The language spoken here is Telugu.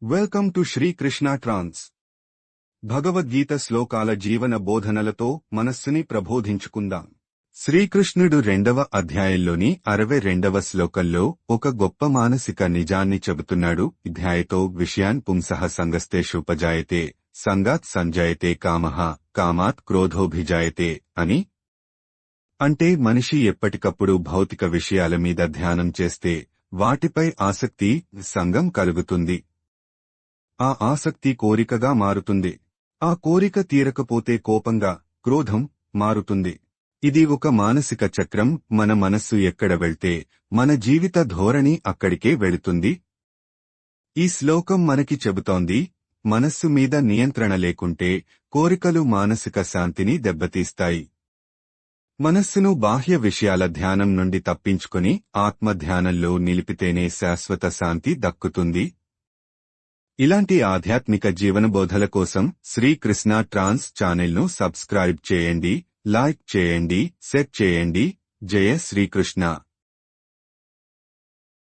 వెల్కమ్ టు శ్రీ కృష్ణ ట్రాన్స్. భగవద్గీత శ్లోకాల జీవన బోధనలతో మనస్సుని ప్రబోధించుకుందాం. శ్రీకృష్ణుడు 2వ అధ్యాయంలోని 62వ శ్లోకంలో ఒక గొప్ప మానసిక నిజాన్ని చెబుతున్నాడు. అధ్యాయతో విషయాన్ పుంసః సంగస్తేషుపజాయతే సంగాత్ సంజాయతే కామః కామాత్ క్రోధోభిజాయతే అని. అంటే మనిషి ఎప్పటికప్పుడు భౌతిక విషయాల మీద ధ్యానం చేస్తే వాటిపై ఆసక్తి, సంగం కలుగుతుంది. ఆ ఆసక్తి కోరికగా మారుతుంది. ఆ కోరిక తీరకపోతే కోపంగా, క్రోధం మారుతుంది. ఇది ఒక మానసిక చక్రం. మన మనస్సు ఎక్కడ వెళ్తే మన జీవిత ధోరణి అక్కడికే వెళుతుంది. ఈ శ్లోకం మనకి చెబుతోంది, మనస్సు మీద నియంత్రణ లేకుంటే కోరికలు మానసిక శాంతిని దెబ్బతీస్తాయి. మనస్సును బాహ్య విషయాల ధ్యానం నుండి తప్పించుకుని ఆత్మధ్యానంలో నిలిపితేనే శాశ్వత శాంతి దక్కుతుంది. ఇలాంటి ఆధ్యాత్మిక జీవనబోధల కోసం శ్రీ కృష్ణ ట్రాన్స్ ఛానల్ను సబ్స్క్రైబ్ చేయండి, లైక్ చేయండి, షేర్ చేయండి. జయ శ్రీకృష్ణ.